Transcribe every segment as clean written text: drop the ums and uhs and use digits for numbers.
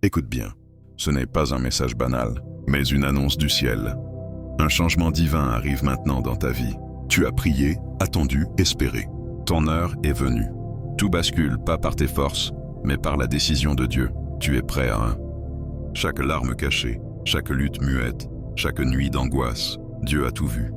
Écoute bien, ce n'est pas un message banal, mais une annonce du ciel. Un changement divin arrive maintenant dans ta vie. Tu as prié, attendu, espéré. Ton heure est venue. Tout bascule pas par tes forces, mais par la décision de Dieu. Tu es prêt à un. Chaque larme cachée, chaque lutte muette, chaque nuit d'angoisse, Dieu a tout vu.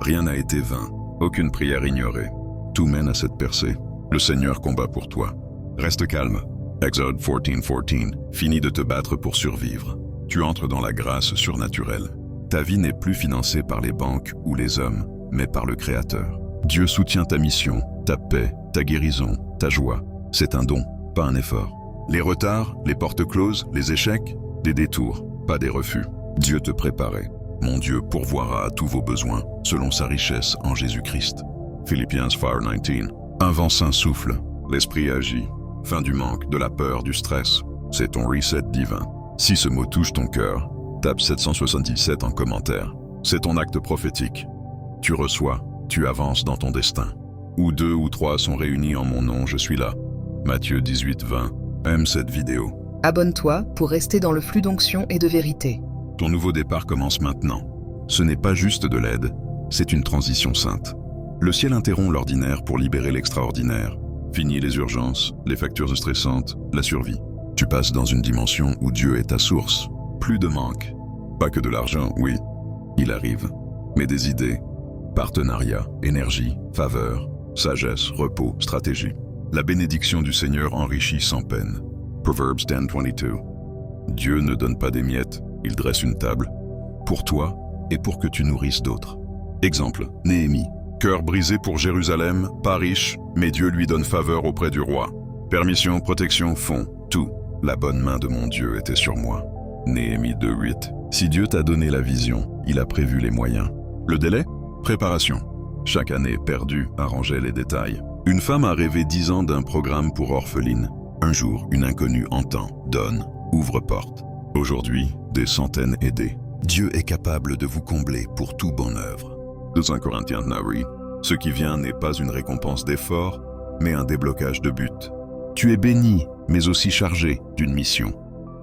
Rien n'a été vain, aucune prière ignorée. Tout mène à cette percée. Le Seigneur combat pour toi. Reste calme. Exode 14:14. Finis de te battre pour survivre. Tu entres dans la grâce surnaturelle. Ta vie n'est plus financée par les banques ou les hommes, mais par le Créateur. Dieu soutient ta mission, ta paix, ta guérison, ta joie. C'est un don, pas un effort. Les retards, les portes closes, les échecs, des détours, pas des refus. Dieu te préparait. Mon Dieu pourvoira à tous vos besoins, selon sa richesse en Jésus-Christ. Philippiens 4:19. Un vent saint souffle, l'esprit agit. Fin du manque, de la peur, du stress. C'est ton reset divin. Si ce mot touche ton cœur, tape 777 en commentaire. C'est ton acte prophétique. Tu reçois, tu avances dans ton destin. Où 2 ou 3 sont réunis en mon nom, je suis là. Matthieu 18:20. Aime cette vidéo. Abonne-toi pour rester dans le flux d'onction et de vérité. Ton nouveau départ commence maintenant. Ce n'est pas juste de l'aide, c'est une transition sainte. Le ciel interrompt l'ordinaire pour libérer l'extraordinaire. Fini les urgences, les factures stressantes, la survie. Tu passes dans une dimension où Dieu est ta source. Plus de manque. Pas que de l'argent, oui, il arrive. Mais des idées, partenariats, énergie, faveur, sagesse, repos, stratégie. La bénédiction du Seigneur enrichit sans peine. Proverbs 10:22. Dieu ne donne pas des miettes, il dresse une table. Pour toi et pour que tu nourrisses d'autres. Exemple, Néhémie. Cœur brisé pour Jérusalem, pas riche, mais Dieu lui donne faveur auprès du roi. Permission, protection, fonds, tout. La bonne main de mon Dieu était sur moi. Néhémie 2:8. Si Dieu t'a donné la vision, il a prévu les moyens. Le délai? Préparation. Chaque année perdue arrangeait les détails. Une femme a rêvé 10 ans d'un programme pour orphelines. Un jour, une inconnue entend, donne, ouvre porte. Aujourd'hui, des centaines aidées. Dieu est capable de vous combler pour tout bonne œuvre. 2 Corinthiens 9. Ce qui vient n'est pas une récompense d'effort, mais un déblocage de but. Tu es béni, mais aussi chargé d'une mission.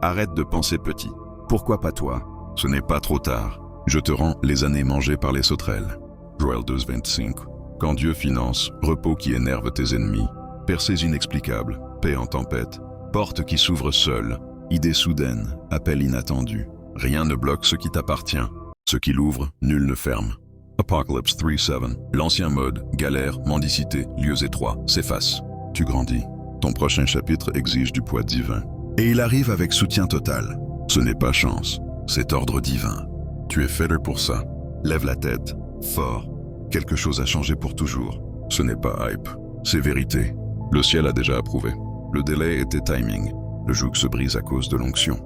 Arrête de penser petit. Pourquoi pas toi? Ce n'est pas trop tard. Je te rends les années mangées par les sauterelles. Joël 2:25. Quand Dieu finance, repos qui énerve tes ennemis, percées inexplicables, paix en tempête, portes qui s'ouvrent seules, idées soudaines, appels inattendus. Rien ne bloque ce qui t'appartient. Ce qui l'ouvre, nul ne ferme. Apocalypse 3:7. L'ancien mode, galère, mendicité, lieux étroits, s'efface. Tu grandis. Ton prochain chapitre exige du poids divin. Et il arrive avec soutien total. Ce n'est pas chance, c'est ordre divin. Tu es fait pour ça. Lève la tête, fort. Quelque chose a changé pour toujours. Ce n'est pas hype, c'est vérité. Le ciel a déjà approuvé. Le délai était timing. Le joug se brise à cause de l'onction.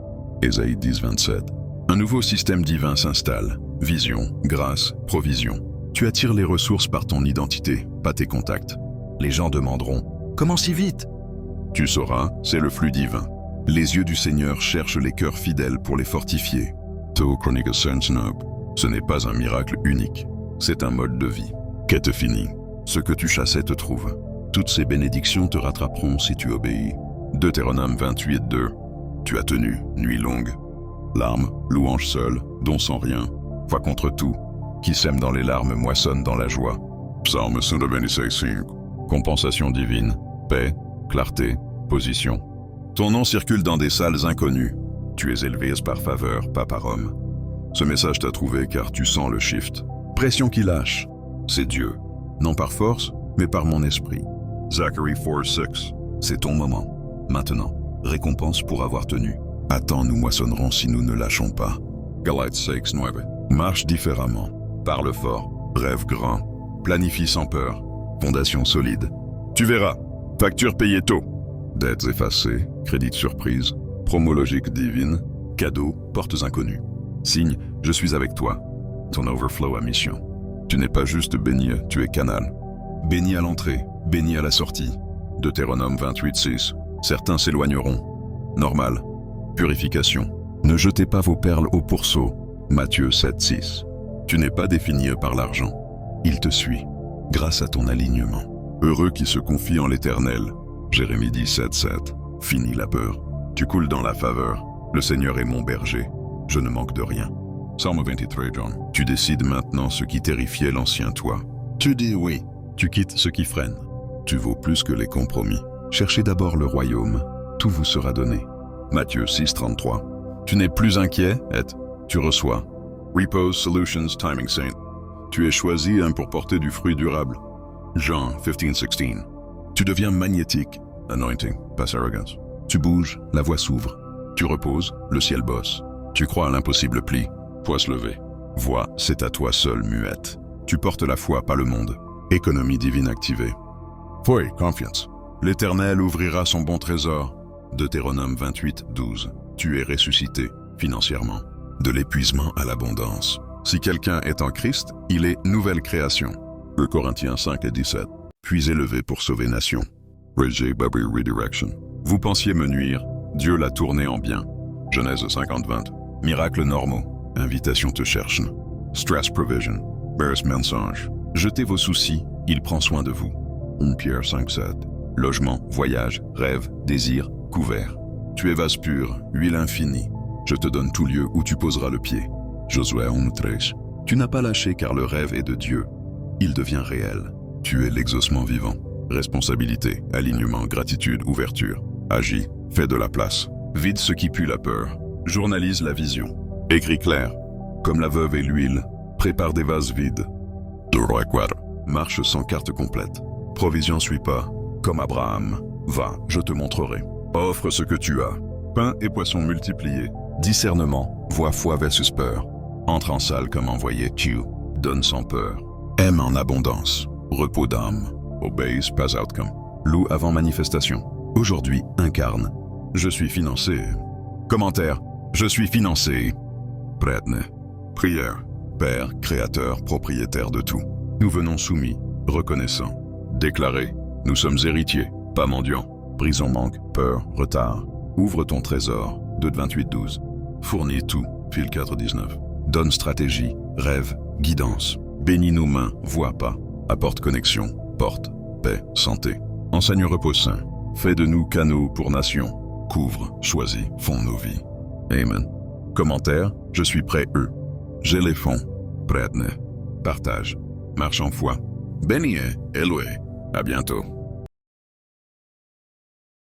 Ésaïe 10:27. Un nouveau système divin s'installe. Vision, grâce, provision. Tu attires les ressources par ton identité, pas tes contacts. Les gens demanderont « Comment si vite ?» Tu sauras, c'est le flux divin. Les yeux du Seigneur cherchent les cœurs fidèles pour les fortifier. To Chronique Sense-Nob. Ce n'est pas un miracle unique. C'est un mode de vie. Quête finie. Ce que tu chassais te trouve. Toutes ces bénédictions te rattraperont si tu obéis. Deutéronome 28:2. Tu as tenu, nuit longue. Larmes, louange seule, don sans rien. Foi contre tout. Qui sème dans les larmes moissonne dans la joie. Psaume 126:5. Compensation divine. Paix, clarté, position. Ton nom circule dans des salles inconnues. Tu es élevé par faveur, pas par homme. Ce message t'a trouvé car tu sens le shift. Pression qui lâche. C'est Dieu. Non par force, mais par mon esprit. Zacharie 4:6. C'est ton moment. Maintenant, récompense pour avoir tenu. Attends, nous moissonnerons si nous ne lâchons pas. Galates 6:9. Marche différemment. Parle fort. Rêve grand. Planifie sans peur. Fondation solide. Tu verras. Facture payée tôt. Dettes effacées. Crédit de surprise. Promo logique divine. Cadeaux. Portes inconnues. Signe, je suis avec toi. Ton overflow à mission. Tu n'es pas juste béni, tu es canal. Béni à l'entrée, béni à la sortie. Deutéronome 28:6. Certains s'éloigneront. Normal. Purification. Ne jetez pas vos perles au pourceau. Matthieu 7:6. Tu n'es pas défini par l'argent. Il te suit, grâce à ton alignement. Heureux qui se confie en l'Éternel. Jérémie 17:7. Fini la peur. Tu coules dans la faveur. Le Seigneur est mon berger, je ne manque de rien. Psaume 23, John. Tu décides maintenant ce qui terrifiait l'ancien toi. Tu dis oui. Tu quittes ce qui freine. Tu vaux plus que les compromis. Cherchez d'abord le royaume, tout vous sera donné. Matthieu 6, 33. Tu n'es plus inquiet, tu reçois. Repose Solutions Timing Saint. Tu es choisi pour porter du fruit durable. Jean 15, 16. Tu deviens magnétique. Anointing, pas arrogance. Tu bouges, la voie s'ouvre. Tu reposes, le ciel bosse. Tu crois à l'impossible pli. Poids levé. Voix, c'est à toi seul, muette. Tu portes la foi, pas le monde. Économie divine activée. Foi, confiance. L'Éternel ouvrira son bon trésor. Deutéronome 28, 12. Tu es ressuscité, financièrement. De l'épuisement à l'abondance. Si quelqu'un est en Christ, il est nouvelle création. 1 Corinthiens 5 et 17. Puis élevé pour sauver nation. J. Bobby Redirection. Vous pensiez me nuire, Dieu l'a tourné en bien. Genèse 50, 20. Miracles normaux. Invitation te cherche. Stress provision. Bears mensonge. Jetez vos soucis, il prend soin de vous. 1 Pierre 5, 7. Logement, voyage, rêve, désir, couvert. Tu es vase pur, huile infinie. Je te donne tout lieu où tu poseras le pied. Josué 1, 13. Tu n'as pas lâché car le rêve est de Dieu. Il devient réel. Tu es l'exaucement vivant. Responsabilité, alignement, gratitude, ouverture. Agis, fais de la place. Vide ce qui pue la peur. Journalise la vision. Écris clair. Comme la veuve et l'huile, prépare des vases vides. 2 Rois 4. Marche sans carte complète. Provision suit pas. Comme Abraham. Va, je te montrerai. Offre ce que tu as. Pain et poissons multipliés. Discernement, voix foi versus peur. Entre en salle comme envoyé Q. Donne sans peur. Aime en abondance. Repos d'âme. Obeys pas outcome. Loue avant manifestation. Aujourd'hui, incarne. Je suis financé. Commentaire. Je suis financé. Prêtne. Prière. Père, créateur, propriétaire de tout. Nous venons soumis, reconnaissants. Déclarés. Nous sommes héritiers, pas mendiants. Prison manque, peur, retard. Ouvre ton trésor. 2 28, 12. Fournis tout. Fil 4, 19. Donne stratégie, rêve, guidance. Bénis nos mains, vois pas. Apporte connexion, porte, paix, santé. Enseigne repos saint. Fais de nous canaux pour nation. Couvre, choisis, fonds nos vies. Amen. Commentaire, je suis prêt eux. J'ai les fonds. Prêtne. Partage. Marche en foi. Béni est, Eloué. À bientôt.